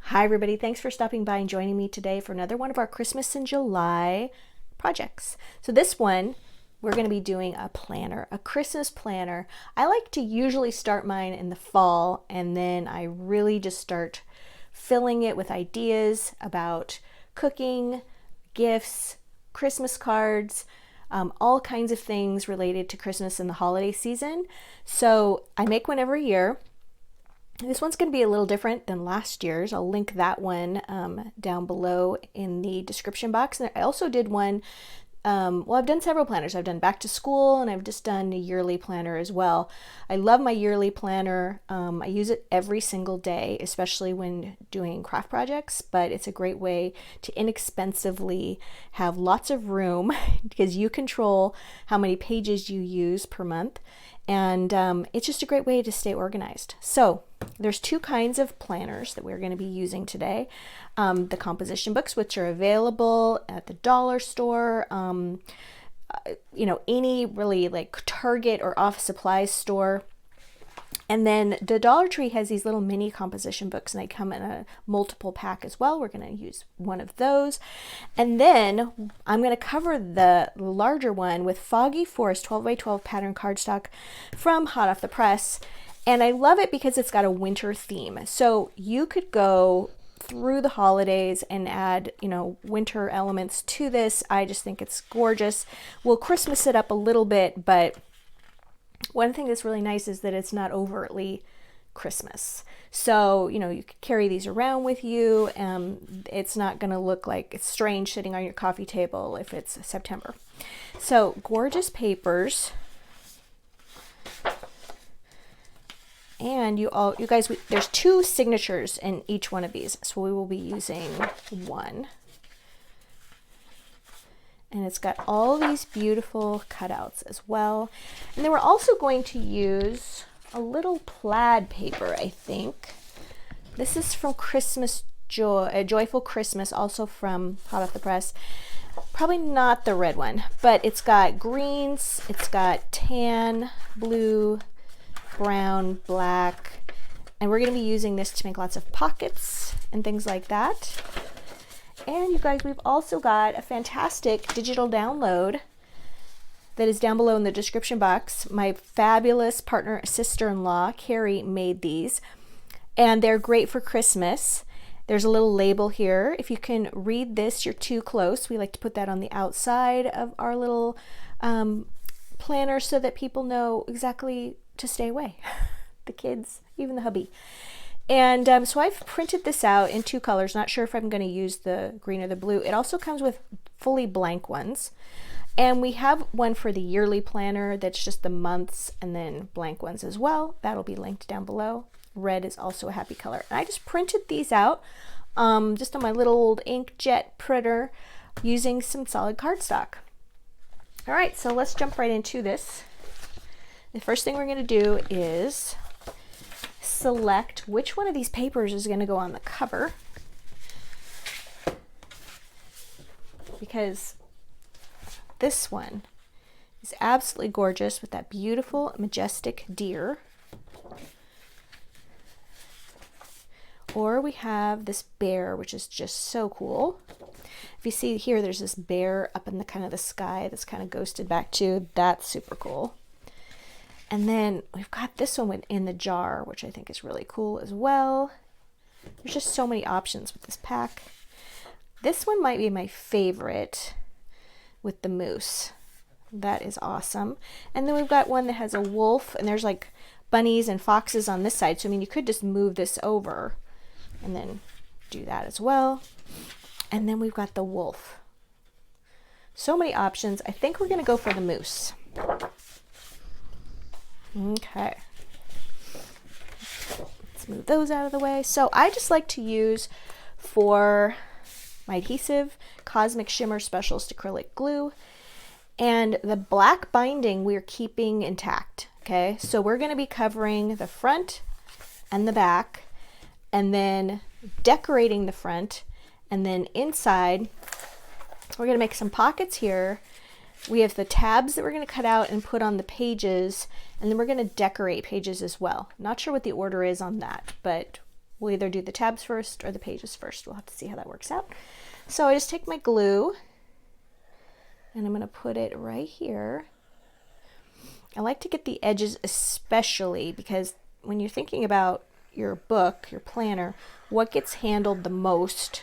Hi everybody, thanks for stopping by and joining me today for another one of our Christmas in July projects. So this one, we're going to be doing a planner, a Christmas planner. I like to usually start mine in the fall, and then I really just start filling it with ideas about cooking, gifts, Christmas cards, all kinds of things related to Christmas and the holiday season. So I make one every year. This one's going to be a little different than last year's. I'll link that one down below in the description box. And I also did one, well, I've done several planners. I've done back to school, and I've just done a yearly planner as well. I love my yearly planner. I use it every single day, especially when doing craft projects, but it's a great way to inexpensively have lots of room because you control how many pages you use per month. And it's just a great way to stay organized. So there's two kinds of planners that we're going to be using today. The composition books, which are available at the dollar store, any really like Target or office supplies store. And then the Dollar Tree has these little mini composition books, and they come in a multiple pack as well. We're going to use one of those. And then I'm going to cover the larger one with Foggy Forest 12x12 pattern cardstock from Hot Off the Press. And I love it because it's got a winter theme. So you could go through the holidays and add, winter elements to this. I just think it's gorgeous. We'll Christmas it up a little bit, but one thing that's really nice is that it's not overtly Christmas. So, you could carry these around with you. It's not going to look like it's strange sitting on your coffee table if it's September. So, gorgeous papers. And you guys, there's two signatures in each one of these. So we will be using one. And it's got all these beautiful cutouts as well. And then we're also going to use a little plaid paper, I think. This is from Christmas Joy, a Joyful Christmas, also from Hot Off the Press. Probably not the red one, but it's got greens, it's got tan, blue, brown, black. And we're going to be using this to make lots of pockets and things like that. And you guys, we've also got a fantastic digital download that is down below in the description box. My fabulous partner, sister-in-law, Carrie, made these, and they're great for Christmas. There's a little label here. If you can read this, you're too close. We like to put that on the outside of our little planner so that people know exactly to stay away. The kids, even the hubby. And so I've printed this out in two colors. Not sure if I'm going to use the green or the blue. It also comes with fully blank ones. And we have one for the yearly planner that's just the months, and then blank ones as well. That'll be linked down below. Red is also a happy color. And I just printed these out just on my little old inkjet printer using some solid cardstock. All right, so let's jump right into this. The first thing we're going to do is select which one of these papers is going to go on the cover, because this one is absolutely gorgeous with that beautiful majestic deer. Or we have this bear, which is just so cool. If you see here, there's this bear up in the kind of the sky that's kind of ghosted back too. That's super cool. And then we've got this one in the jar, which I think is really cool as well. There's just so many options with this pack. This one might be my favorite with the moose. That is awesome. And then we've got one that has a wolf, and there's like bunnies and foxes on this side. So, I mean, you could just move this over and then do that as well. And then we've got the wolf. So many options. I think we're going to go for the moose. Okay, let's move those out of the way. So I just like to use, for my adhesive, Cosmic Shimmer Specialist acrylic glue, and the black binding we're keeping intact. Okay, so we're going to be covering the front and the back, and then decorating the front, and then inside we're going to make some pockets here. We have the tabs that we're going to cut out and put on the pages, and then we're going to decorate pages as well. Not sure what the order is on that, but We'll either do the tabs first or the pages first. We'll have to see how that works out. So I just take my glue and I'm going to put it right here. I like to get the edges especially because when you're thinking about your book, your planner, what gets handled the most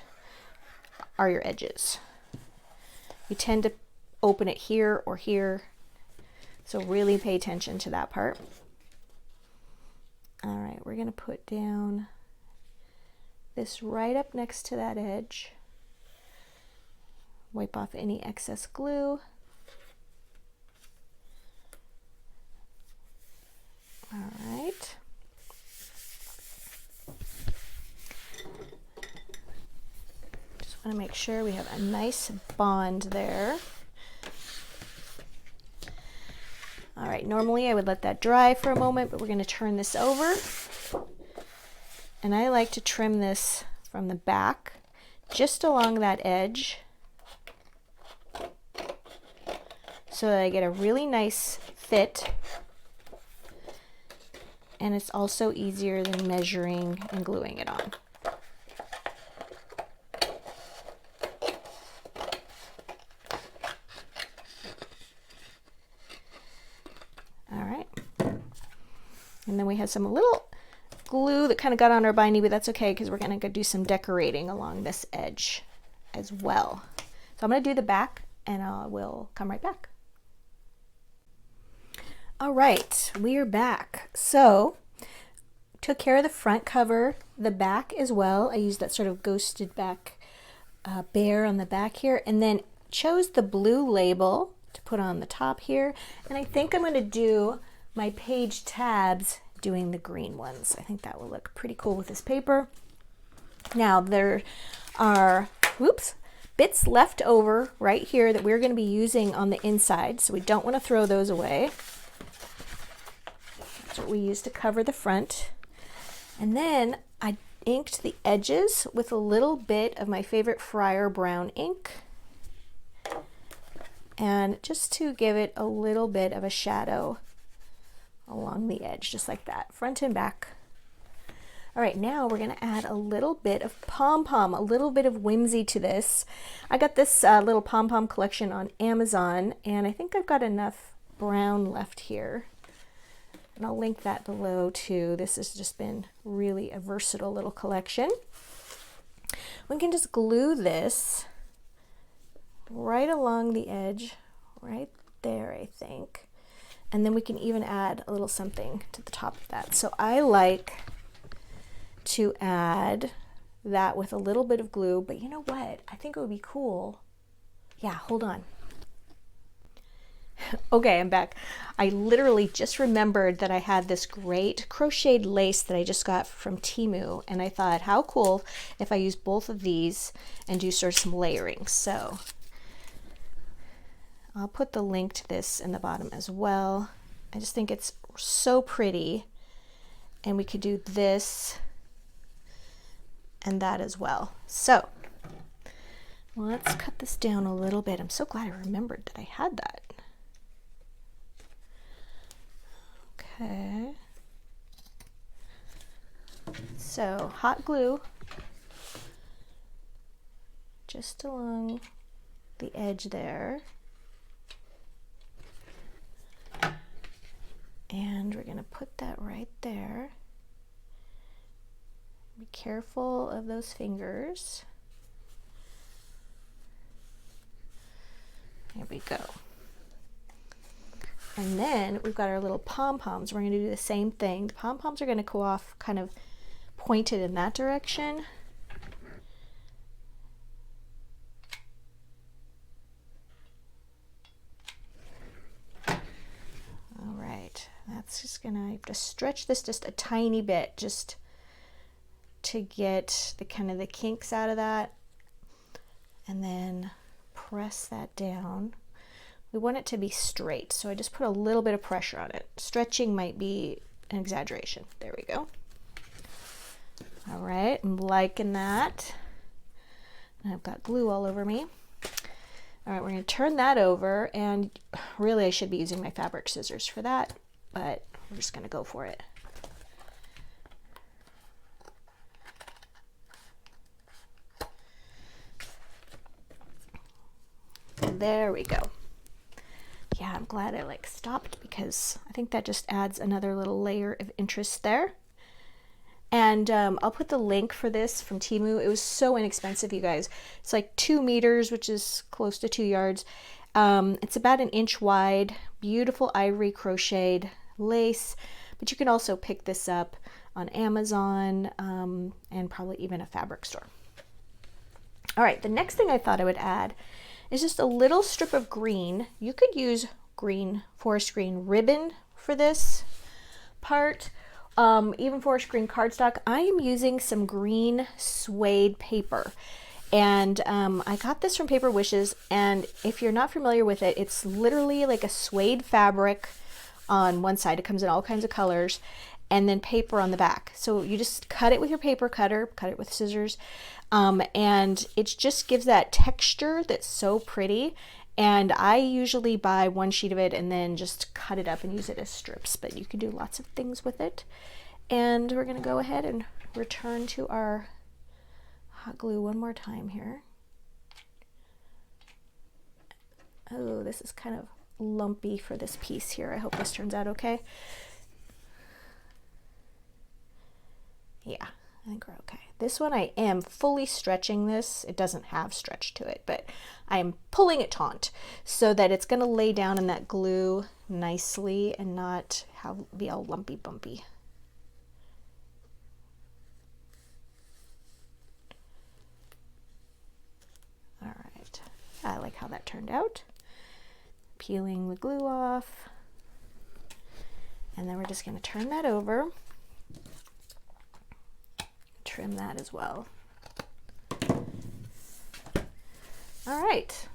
are your edges. You tend to open it here or here, so really pay attention to that part. All right, we're going to put down this right up next to that edge. Wipe off any excess glue. All right. Just want to make sure we have a nice bond there. All right, normally I would let that dry for a moment, but we're going to turn this over. And I like to trim this from the back, just along that edge, so that I get a really nice fit. And it's also easier than measuring and gluing it on. All right. And then we have some little glue that kind of got on our binding, but that's okay because we're going to go do some decorating along this edge as well. So I'm going to do the back and we'll come right back. All right, we are back. So took care of the front cover, the back as well. I used that sort of ghosted back bear on the back here, and then chose the blue label to put on the top here. And I think I'm going to do my page tabs doing the green ones. I think that will look pretty cool with this paper. Now there are, bits left over right here that we're going to be using on the inside, so we don't want to throw those away. That's what we use to cover the front. And then I inked the edges with a little bit of my favorite Friar Brown ink, and just to give it a little bit of a shadow along the edge, just like that, front and back. All right, now we're gonna add a little bit of pom-pom, a little bit of whimsy to this. I got this little pom-pom collection on Amazon, and I think I've got enough brown left here. And I'll link that below too. This has just been really a versatile little collection. We can just glue this right along the edge, right there, I think. And then we can even add a little something to the top of that. So I like to add that with a little bit of glue, but you know what? I think it would be cool. Yeah, hold on. Okay, I'm back. I literally just remembered that I had this great crocheted lace that I just got from Temu, and I thought, how cool if I use both of these and do sort of some layering. So I'll put the link to this in the bottom as well. I just think it's so pretty, and we could do this and that as well. So let's cut this down a little bit. I'm so glad I remembered that I had that. Okay, so hot glue just along the edge there, and we're going to put that right there. Be careful of those fingers. There we go. And then we've got our little pom-poms. We're going to do the same thing. The pom-poms are going to go off kind of pointed in that direction. All right, that's just going to have to stretch this just a tiny bit just to get the kind of the kinks out of that, and then press that down. We want it to be straight, so I just put a little bit of pressure on it. Stretching might be an exaggeration. There we go. All right, I'm liking that. And I've got glue all over me. All right, we're going to turn that over, and really I should be using my fabric scissors for that, but we're just going to go for it. There we go. Yeah, I'm glad I like stopped because I think that just adds another little layer of interest there. And I'll put the link for this from Temu. It was so inexpensive, you guys. It's like 2 meters, which is close to 2 yards. It's about 1 inch wide, beautiful ivory crocheted lace, but you can also pick this up on Amazon and probably even a fabric store. All right, the next thing I thought I would add is just a little strip of green. You could use green, forest green ribbon for this part, even forest green cardstock. I am using some green suede paper, and I got this from Paper Wishes, and if you're not familiar with it, it's literally like a suede fabric on one side. It comes in all kinds of colors, and then paper on the back. So you just cut it with your paper cutter, cut it with scissors, and it just gives that texture that's so pretty. And I usually buy 1 sheet of it and then just cut it up and use it as strips, but you can do lots of things with it. And we're going to go ahead and return to our hot glue one more time here. Oh, this is kind of lumpy for this piece here. I hope this turns out okay. Yeah, I think we're okay. This one I am fully stretching this. It doesn't have stretch to it, but I am pulling it taut so that it's going to lay down in that glue nicely and not be all lumpy bumpy. All right, I like how that turned out. Peeling the glue off, and then we're just going to turn that over. Trim that as well. All right,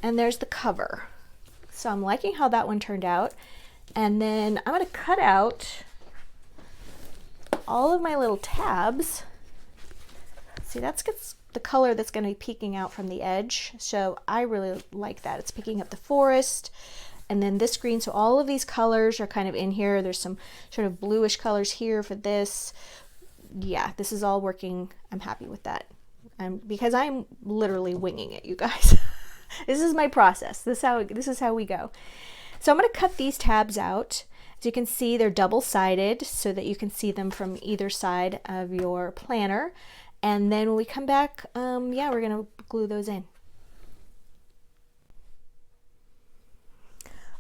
and there's the cover. So I'm liking how that one turned out, and then I'm going to cut out all of my little tabs. See, that's the color that's going to be peeking out from the edge, so I really like that. It's picking up the forest and then this green, so all of these colors are kind of in here. There's some sort of bluish colors here for this. Yeah, this is all working. I'm happy with that. Because I'm literally winging it, you guys. This is my process. This is how we go. So I'm going to cut these tabs out. As you can see, they're double-sided so that you can see them from either side of your planner. And then when we come back, yeah, we're going to glue those in.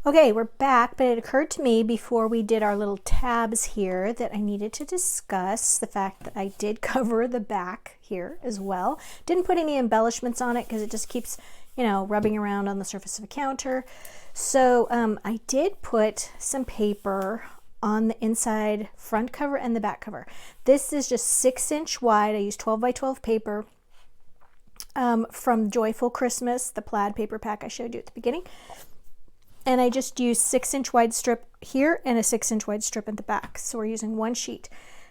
Okay, we're back, but it occurred to me before we did our little tabs here that I needed to discuss the fact that I did cover the back here as well. Didn't put any embellishments on it because it just keeps, you know, rubbing around on the surface of a counter. So I did put some paper on the inside front cover and the back cover. This is just 6-inch wide. I used 12 by 12 paper from Joyful Christmas, the plaid paper pack I showed you at the beginning. And I just used 6-inch wide strip here and a 6-inch wide strip at the back. So we're using 1 sheet.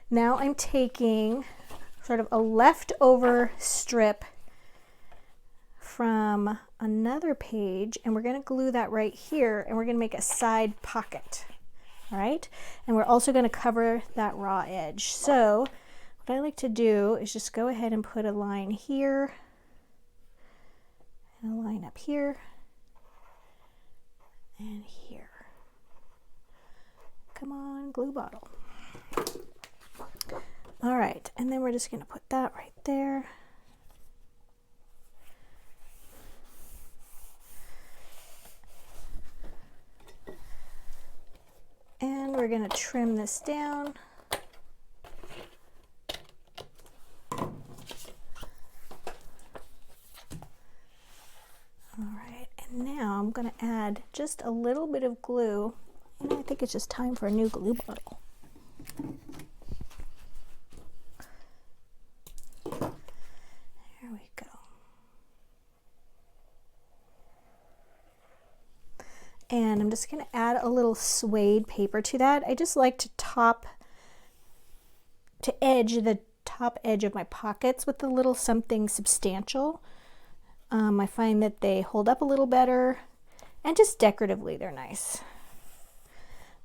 Now I'm taking sort of a leftover strip from another page, and we're going to glue that right here, and we're going to make a side pocket. All right, and we're also going to cover that raw edge. So what I like to do is just go ahead and put a line here and a line up here and here. Come on, glue bottle. All right, and then we're just going to put that right there. And we're going to trim this down. All right, and now I'm going to add just a little bit of glue, and I think it's just time for a new glue bottle. There we go. And I'm just going to add a little suede paper to that. I just like to edge the top edge of my pockets with a little something substantial. I find that they hold up a little better, and just decoratively they're nice.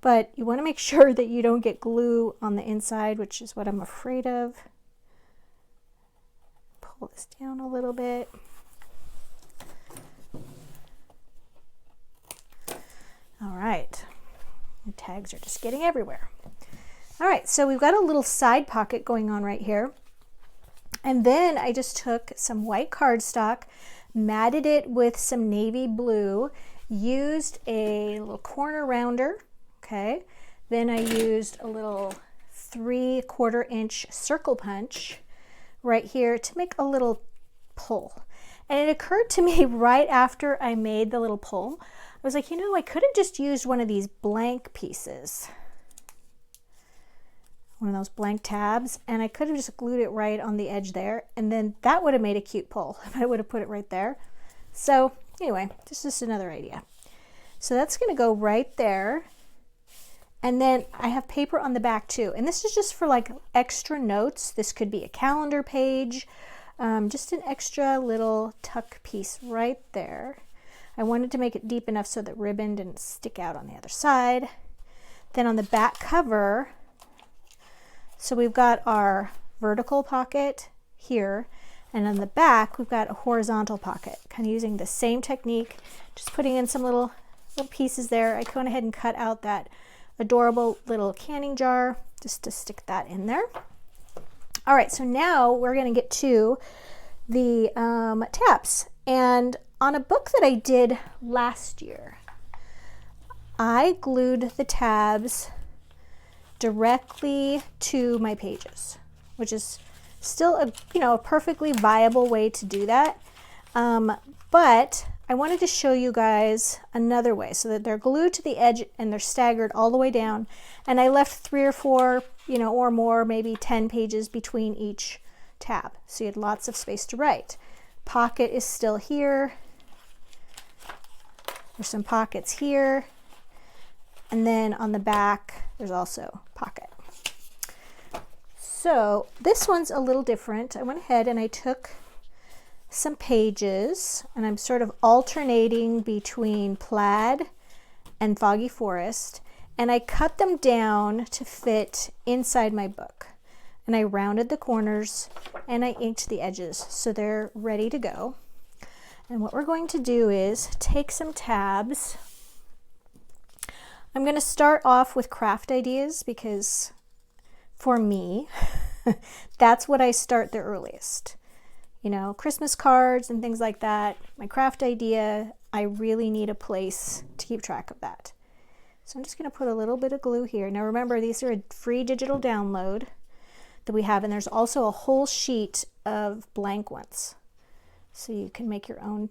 But you want to make sure that you don't get glue on the inside, which is what I'm afraid of. Pull this down a little bit. All right, the tags are just getting everywhere. All right, so we've got a little side pocket going on right here. And then I just took some white cardstock, matted it with some navy blue, used a little corner rounder, okay? Then I used a little 3/4 inch circle punch right here to make a little pull. And it occurred to me right after I made the little pull, I was like, you know, I could have just used one of these blank pieces, one of those blank tabs, and I could have just glued it right on the edge there, and then that would have made a cute pull if I would have put it right there. So anyway, this is just another idea. So that's going to go right there. And then I have paper on the back too, and this is just for like extra notes. This could be a calendar page, just an extra little tuck piece right there. I wanted to make it deep enough so that ribbon didn't stick out on the other side. Then on the back cover, so we've got our vertical pocket here, and on the back we've got a horizontal pocket, kind of using the same technique, just putting in some little pieces there. I went ahead and cut out that adorable little canning jar just to stick that in there. All right, so now we're going to get to the tabs. And on a book that I did last year, I glued the tabs directly to my pages, which is still a perfectly viable way to do that. But I wanted to show you guys another way so that they're glued to the edge and they're staggered all the way down. And I left 3 or 4, or more, maybe 10 pages between each tab. So you had lots of space to write. Pocket is still here. There's some pockets here. And then on the back, there's also pocket. So this one's a little different. I went ahead and I took some pages, and I'm sort of alternating between plaid and foggy forest, and I cut them down to fit inside my book, and I rounded the corners and I inked the edges so they're ready to go. And what we're going to do is take some tabs. I'm going to start off with craft ideas because for me that's what I start the earliest. Christmas cards and things like that, my craft idea, I really need a place to keep track of that. So I'm just going to put a little bit of glue here. Now remember, these are a free digital download that we have, and there's also a whole sheet of blank ones. So you can make your own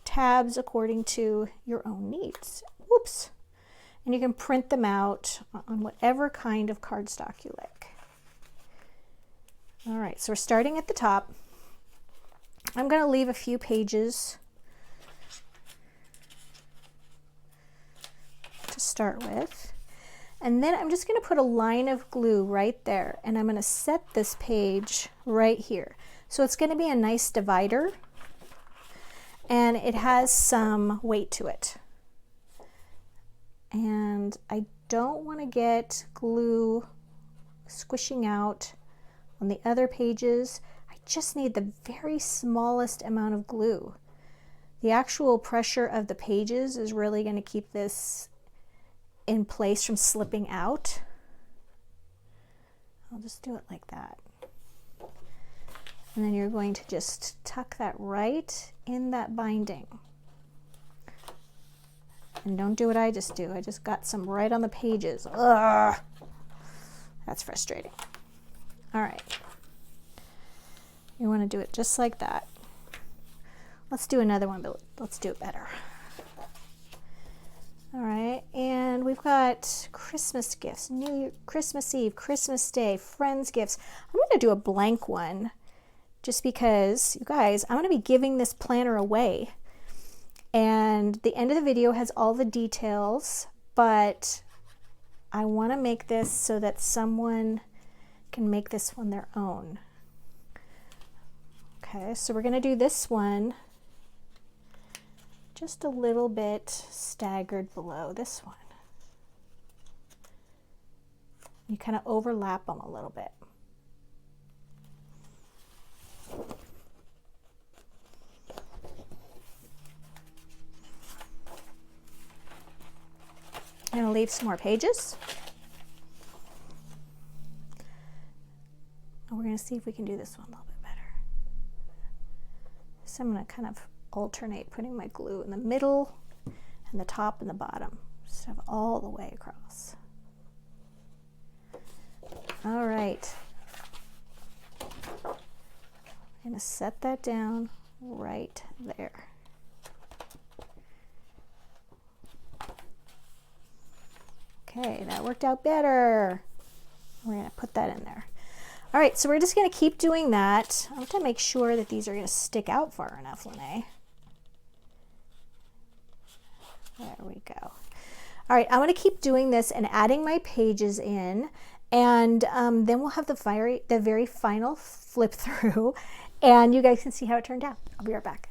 tabs according to your own needs. Oops. And you can print them out on whatever kind of cardstock you like. All right, so we're starting at the top. I'm going to leave a few pages to start with. And then I'm just going to put a line of glue right there, and I'm going to set this page right here. So it's going to be a nice divider, and it has some weight to it. And I don't want to get glue squishing out on the other pages. Just need the very smallest amount of glue. The actual pressure of the pages is really going to keep this in place from slipping out. I'll just do it like that. And then you're going to just tuck that right in that binding. And don't do what I just do. I just got some right on the pages. Ugh. That's frustrating. All right. You want to do it just like that. Let's do another one, but let's do it better. All right, and we've got Christmas gifts, Christmas Eve, Christmas Day, friends gifts. I'm going to do a blank one just because, you guys, I'm going to be giving this planner away. And the end of the video has all the details, but I want to make this so that someone can make this one their own. Okay, so we're going to do this one just a little bit staggered below this one. You kind of overlap them a little bit. leave some more pages. And we're going to see if we can do this one a little bit better. So I'm going to kind of alternate putting my glue in the middle and the top and the bottom instead of all the way across. All right. I'm going to set that down right there. Okay, that worked out better. We're going to put that in there. All right, so we're just going to keep doing that. I have to make sure that these are going to stick out far enough, Lene. There we go. All right, I'm going to keep doing this and adding my pages in, and then we'll have the very final flip through, and you guys can see how it turned out. I'll be right back.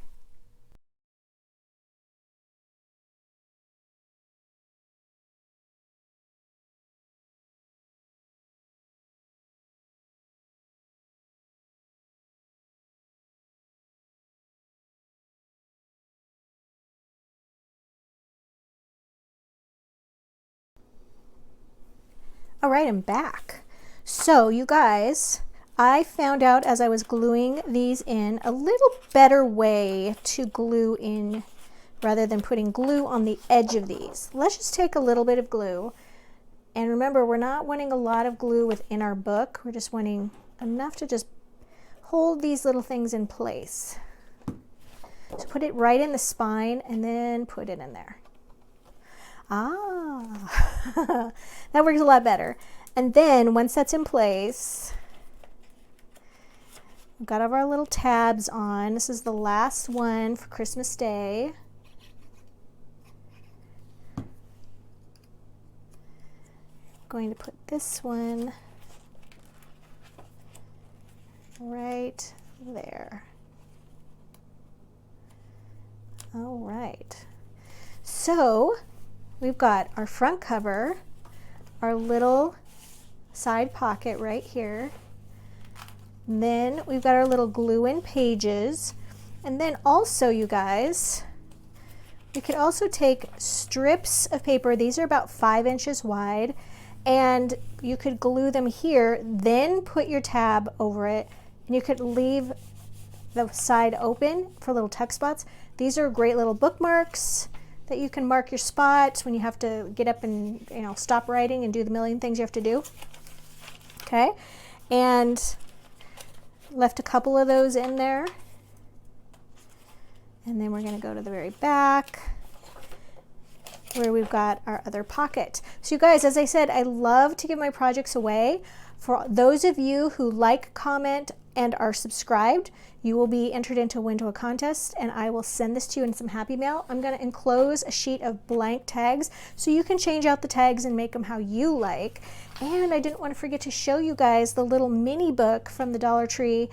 All right, I'm back. So you guys, I found out as I was gluing these in a little better way to glue in rather than putting glue on the edge of these. Let's just take a little bit of glue. And remember, we're not wanting a lot of glue within our book. We're just wanting enough to just hold these little things in place. So put it right in the spine and then put it in there. Ah, that works a lot better. And then once that's in place, we've got our little tabs on. This is the last one for Christmas Day. I'm going to put this one right there. All right. So we've got our front cover, our little side pocket right here. And then we've got our little glue-in pages. And then also, you guys, we could also take strips of paper. These are about 5 inches wide. And you could glue them here, then put your tab over it. And you could leave the side open for little tuck spots. These are great little bookmarks that you can mark your spot when you have to get up and, you know, stop writing and do the million things you have to do. Okay, and left a couple of those in there. And then we're going to go to the very back where we've got our other pocket. So you guys, as I said, I love to give my projects away. For those of you who like, comment, and are subscribed, you will be entered into a contest, and I will send this to you in some happy mail. I'm going to enclose a sheet of blank tags so you can change out the tags and make them how you like. And I didn't want to forget to show you guys the little mini book from the Dollar Tree.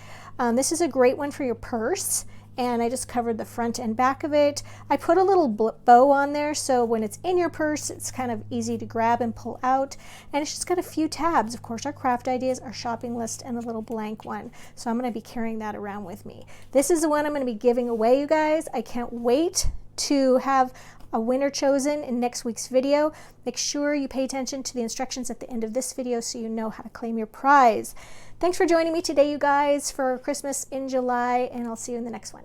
This is a great one for your purse. And I just covered the front and back of it. I put a little bow on there so when it's in your purse, it's kind of easy to grab and pull out. And it's just got a few tabs. Of course, our craft ideas, our shopping list, and a little blank one. So I'm going to be carrying that around with me. This is the one I'm going to be giving away, you guys. I can't wait to have a winner chosen in next week's video. Make sure you pay attention to the instructions at the end of this video so you know how to claim your prize. Thanks for joining me today, you guys, for Christmas in July, and I'll see you in the next one.